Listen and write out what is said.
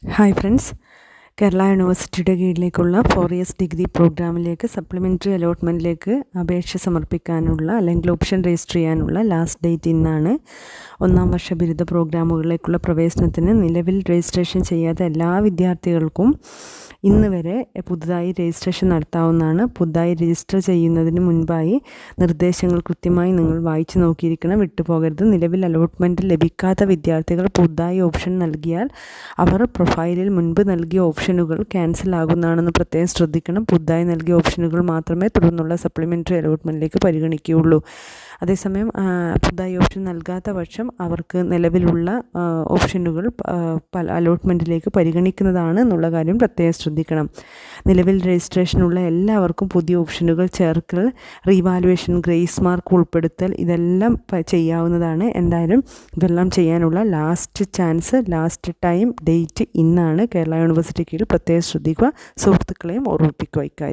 Hi friends, Kerala യൂണിവേഴ്സിറ്റിയുടെ കീഴിലേക്കുള്ള 4 years degree പ്രോഗ്രാമിലേക്ക് supplementary അലോട്ട്മെൻറ്റിലേക്ക് അപേക്ഷ സമർപ്പിക്കാനുള്ള അല്ലെങ്കിൽ ഓപ്ഷൻ രജിസ്റ്റർ ചെയ്യാനുള്ള ലാസ്റ്റ് ഡേറ്റ് ഇന്നാണ്. 1-ാം വർഷ ബിരുദ പ്രോഗ്രാമുകളിലേക്കുള്ള പ്രവേശനത്തിന് നിലവിൽ രജിസ്ട്രേഷൻ ചെയ്യാത്ത എല്ലാ വിദ്യാർത്ഥികൾക്കും ഇന്ന് വരെ പുതുതായി രജിസ്ട്രേഷൻ നടത്താവുന്നതാണ്. പുതുതായി രജിസ്റ്റർ ചെയ്യുന്നതിന് മുൻപായി നിർദ്ദേശങ്ങൾ കൃത്യമായി നിങ്ങൾ വായിച്ചു നോക്കിയിരിക്കണം, വിട്ടുപോകരുത്. നിലവിൽ അലോട്ട്മെൻറ്റ് ലഭിക്കാത്ത വിദ്യാർത്ഥികൾ പുതുതായി ഓപ്ഷൻ നൽകിയാൽ അവർ പ്രൊഫൈലിൽ മുൻപ് നൽകിയ ഓപ്ഷനുകൾ ക്യാൻസൽ ആകുന്നതാണെന്ന് പ്രത്യേകം ശ്രദ്ധിക്കണം. പുതുതായി നൽകിയ ഓപ്ഷനുകൾ മാത്രമേ തുടർന്നുള്ള സപ്ലിമെൻ്ററി അലോട്ട്മെൻറ്റിലേക്ക് പരിഗണിക്കുകയുള്ളൂ. അതേസമയം പുതുതായി ഓപ്ഷൻ നൽകാത്ത പക്ഷം അവർക്ക് നിലവിലുള്ള ഓപ്ഷനുകൾ അലോട്ട്മെൻറ്റിലേക്ക് പരിഗണിക്കുന്നതാണ് എന്നുള്ള കാര്യം പ്രത്യേകം ശ്രദ്ധിക്കണം. നിലവിൽ രജിസ്ട്രേഷനുള്ള എല്ലാവർക്കും പുതിയ ഓപ്ഷനുകൾ ചേർക്കൽ, റീവാലുവേഷൻ, ഗ്രേസ് മാർക്ക് ഉൾപ്പെടുത്തൽ ഇതെല്ലാം ചെയ്യാവുന്നതാണ്. എന്തായാലും ഇതെല്ലാം ചെയ്യാനുള്ള last chance, last time date ഇന്നാണ്. കേരള യൂണിവേഴ്സിറ്റി കീഴിൽ പ്രത്യേകം ശ്രദ്ധിക്കുക. സുഹൃത്തുക്കളെയും ഓർമ്മിപ്പിക്കുക ഇക്കാര്യം.